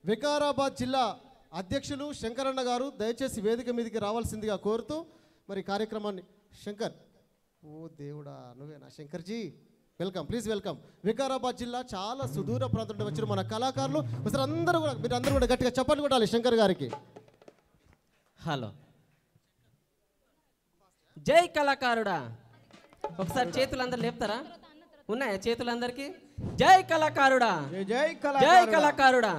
వికారాబాద్ జిల్లా అధ్యక్షులు శంకరన్న గారు దయచేసి వేదిక మీదకి రావాల్సిందిగా కోరుతూ మరి కార్యక్రమాన్ని శంకర్ ఓ దేవుడా నువ్వేనా శంకర్జీ వెల్కమ్ ప్లీజ్ వెల్కమ్. వికారాబాద్ జిల్లా చాలా సుదూర ప్రాంతం నుండి వచ్చిన మన కళాకారులు ఒకసారి అందరూ కూడా మీరు అందరూ కూడా గట్టిగా చప్పట్లు కొట్టాలి శంకర్ గారికి. హలో జై కళాకారుడా ఒకసారి చేతులు అందరు లేపుతారా? ఉన్నాయా చేతులందరికి? జై కళాకారుడా జై కళాకారుడా.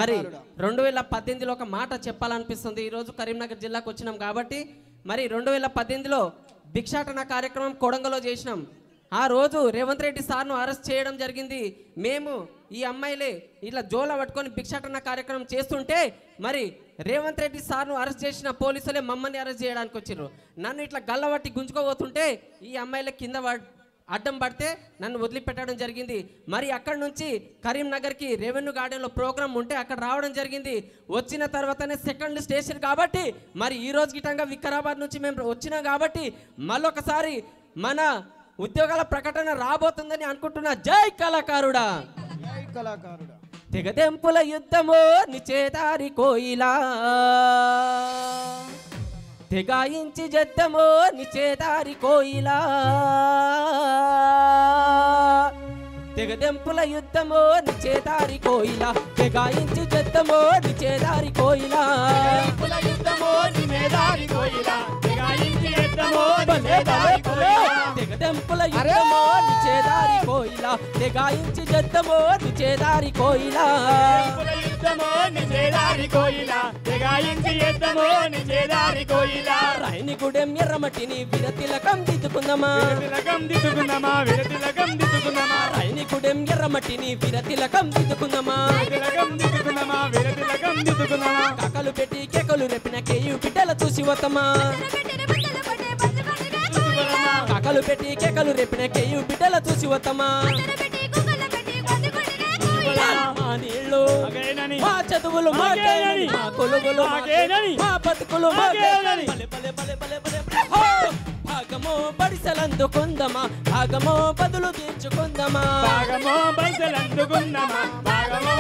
మరి 2018లో ఒక మాట చెప్పాలనిపిస్తుంది. ఈరోజు కరీంనగర్ జిల్లాకు వచ్చినాం కాబట్టి మరి 2018లో భిక్షాటన కార్యక్రమం కొడంగల్లో చేసినాం. ఆ రోజు రేవంత్ రెడ్డి సార్ను అరెస్ట్ చేయడం జరిగింది. మేము ఈ అమ్మాయిలే ఇట్లా జోల పట్టుకొని భిక్షాటన కార్యక్రమం చేస్తుంటే మరి రేవంత్ రెడ్డి సార్ను అరెస్ట్ చేసిన పోలీసులే మమ్మల్ని అరెస్ట్ చేయడానికి వచ్చారు. నన్ను ఇట్లా గల్లబట్టి గుంజుకోబోతుంటే ఈ అమ్మాయిల కింద అడ్డం పడితే నన్ను వదిలిపెట్టడం జరిగింది. మరి అక్కడి నుంచి కరీంనగర్కి రెవెన్యూ గార్డెన్లో ప్రోగ్రామ్ ఉంటే అక్కడ రావడం జరిగింది. వచ్చిన తర్వాతనే సెకండ్ స్టేషన్ కాబట్టి మరి ఈ రోజు గిటంగా వికారాబాద్ నుంచి మేము వచ్చినాం కాబట్టి మళ్ళొకసారి మన ఉద్యోగాల ప్రకటన రాబోతుందని అనుకుంటున్నా. జై కళాకారుడా జై కళాకారుడా. తెగదెంపుల యుద్ధమో నిచేదారి కోయిలా తెగాయించి జద్దమో నిచేదారి కోయిలా తెగదెంపుల యుద్ధమో నిచేదారి కోయిలా తెగాయించి జద్దమో నిచేదారి కోయిలా యుద్ధమో నిచేదారి కోయిలా తెగాయించి జద్దమో నిచేదారి కోయిలా తెగదెంపుల యుద్ధమో నిచేదారి కోయిలా తెగాయించి జద్దమో నిచేదారి కోయిలా యుద్ధమో నిచేదారి కోయిలా తెగాయించి జద్దమో నిచేదారి కోయిలా రాయనిగూడెం ఎర్రమట్టిని విరతిలకం దిద్దుకుందామా విరతిలకం దిద్దుకుందామా విరతిలకం దిద్దుకుందామా రాయనిగూడెం ఎర్రమట్టిని విరతిలకం దిద్దుకుందామా విరతిలకం దిద్దుకుందామా విరతిలకం దిద్దుకుందామా కాకలు పెట్టి కేకలు రెప్పిన కేయు బిడ్డల చూసి వతమా కాకలు పెట్టి కేకలు రెప్పిన కేయు బిడ్డల చూసి వతమా నీళ్ళు మా చదువులు మా కొలువులు మా బతుకులు భాగమో బడిసలందుకుందమా భాగమో బదులు తీర్చుకుందమా భాగమో బడిసలందుకుందమా భాగమో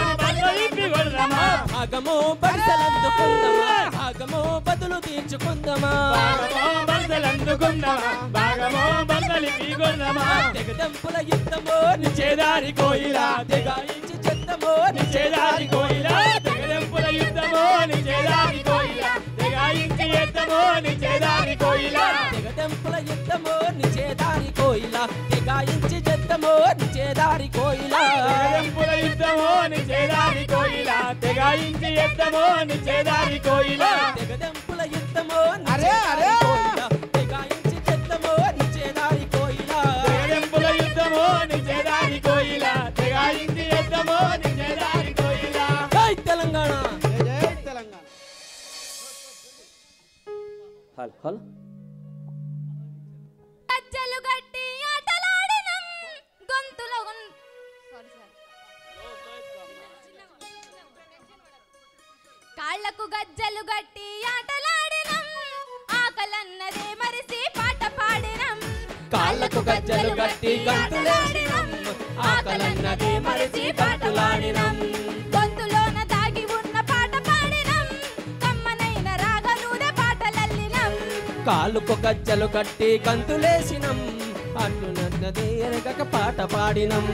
భాగమో బడిసలందుకుందమా భాగమో బదులు తీర్చుకుందమా భాగమో బడిసలందుకుందమా భాగమో బదులు తీర్చుకుందమా తెగదెంపుల యుద్ధమో నిచేదారి కోయిలా తెగాయించి జద్దమో నిచేదారి కోయిలా తెగదెంపుల యుద్ధమో నిచేదారి కోయిలా తెగాయించి జద్దమో నిచేదారి కోయిలా తెగదెంపుల యుద్ధమో నిచేదారి కోయిలా తెగాయించి జద్దమో నిచేదారి కోయిలా తెగదెంపుల యుద్ధమో నిచేదారి కోయిలా తెగాయించి జద్దమో నిచేదారి కోయిలా తెగదెంపుల యుద్ధమో నిచేదారి కోయిలా తెగాయించి జద్దమో నిచేదారి కోయిలా తెగదెంపుల యుద్ధమో నిచేదారి కోయిలా తెగాయించి జద్దమో నిచేదారి కోయిలా. జై తెలంగాణ జై తెలంగాణ. హలో హలో గజ్జలు గట్టి ఆటలాడినం గొంతులో కాళ్ళకు గజ్జలు గట్టి ఆటలాడినం ఆకలన్నదే మరిసి పాట పాడినం కాళ్ళకు గజ్జలు గట్టి గంతులేసినం ఆకలన్నదే మరిసి పాటలాడినం గొంతులోన దాగి ఉన్న పాట పాడినం కమ్మనైన రాగలుదే పాటలల్లినం కాళ్ళకు గజ్జలు కట్టి గంతులేసినం అన్నునన్నదే ఎరగక పాట పాడినం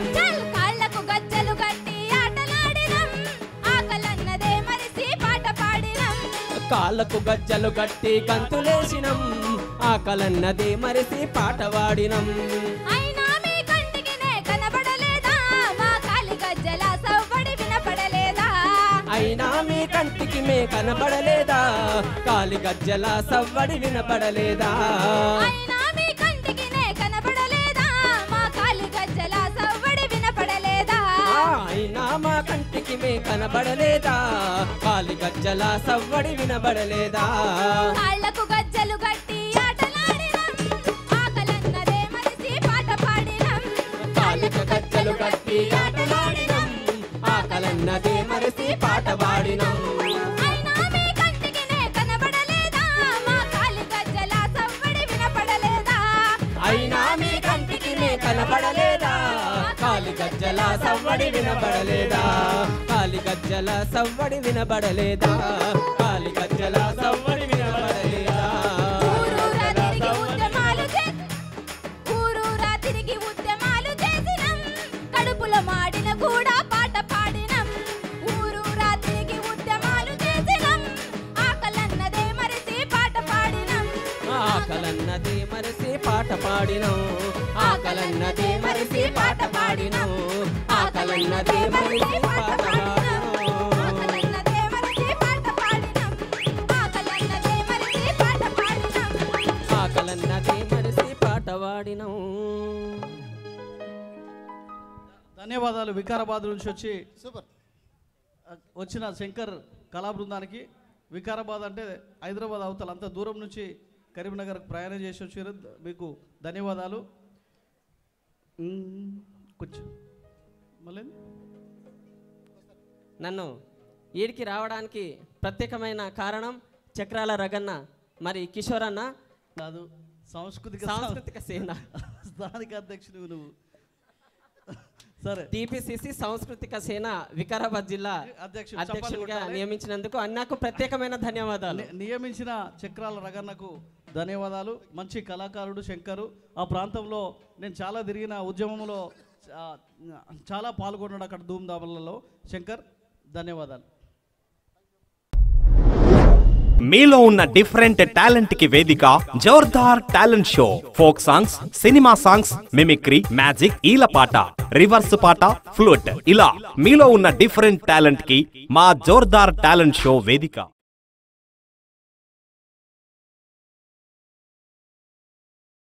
కాళ్ళకు గజ్జలు గట్టి ఆటలాడినం ఆకలన్నదే మరిసి పాట పాడినం కాళ్ళకు గజ్జలు కట్టి గంతులేసినం ఆకలన్నదే మరిసి పాట పాడినం అయినా మీ కంటికినే కనబడలేదా మా కాలి గజ్జల సవ్వడి వినపడలేదా అయినా మీ కంటికి మే కనబడలేదా కాలి గజ్జల సవ్వడి వినపడలేదా అయినా మీ కంటికినే కనబడలేదా మా కాలి గజ్జల సవ్వడి వినపడలేదా అయినా మా కంటికి మే కనబడలేదా కాలి గజ్జల సవ్వడి వినబడలేదా కాళ్ళకు గజ్జలు గట్టి ఆటలాడినం ఆకలన్నదే మరిసి పాట పాడినం కాళ్ళకు గజ్జలు గట్టి ఆటలాడినం ఆకలన్నదే మరిసి పాట పాడినం అయినా మీ కంటికినే కనబడలేదా మా కాలి గజ్జల సవ్వడి వినపడలేదా అయినా మీ కంటికి మే కనబడలేదా కాలి గజ్జల సవ్వడి వినబడలేదా కాలి గజ్జల సవ్వడి వినబడలేదా కాలి గజ్జల సవ్వడి వినబడలేదా ఊరూరా తిరిగి ఉద్యమాలు చేసినం కడుపులో మాడిన కూడా పాట పాడినం ఊరూరా తిరిగి ఉద్యమాలు చేసినం ఆకలన్నదే మరిసి పాట పాడినం ఆకలన్నదే మరిసి పాట పాడినం ఆకలన్నదే మరిసి పాట పాడినం ఆకలన్నదే మరిసి పాట పాడినం ఆకలన్నదే మరిసి పాట పాడినం ఆకలన్నదే మరిసి పాట పాడినం ఆకలన్నదే మరిసి పాట పాడినం. ధన్యవాదాలు. వికారాబాద్ నుంచి సూపర్ వచ్చిన శంకర్ కళా బృందానికి. వికారాబాద్ అంటే హైదరాబాద్ అవతల అంత దూరం నుంచి కరీంనగర్కు ప్రయాణం చేసి వచ్చారు. మీకు ధన్యవాదాలు. కొంచెం మళ్ళీ నన్ను ఈడికి రావడానికి ప్రత్యేకమైన కారణం చక్రాల రగన్న మరి కిషోర్ అన్న కాదు, సాంస్కృతిక సేన స్థానిక అధ్యక్షుడు నువ్వు. సరే, టీపీసీసీ సాంస్కృతిక సేన వికారాబాద్ జిల్లా అధ్యక్షుడిగా నియమించినందుకు అన్నకు ప్రత్యేకమైన ధన్యవాదాలు. నియమించిన చక్రాల రగన్నకు ధన్యవాదాలు. మంచి కళాకారుడు శంకరు. ఆ ప్రాంతంలో నేను చాలా తిరిగిన ఉద్యమంలో చాలా పాల్గొన్నాడు అక్కడ ధూమ్ధాములలో. శంకర్ ధన్యవాదాలు. మీలో ఉన్న డిఫరెంట్ టాలెంట్ కి వేదిక Jordar talent show. Folk songs, cinema songs, mimicry, magic, ఈలపాట, రివర్స్ పాట, ఫ్లూట్, ఇలా మీలో ఉన్న డిఫరెంట్ టాలెంట్ కి మా జోర్దార్ టాలెంట్ షో వేదిక.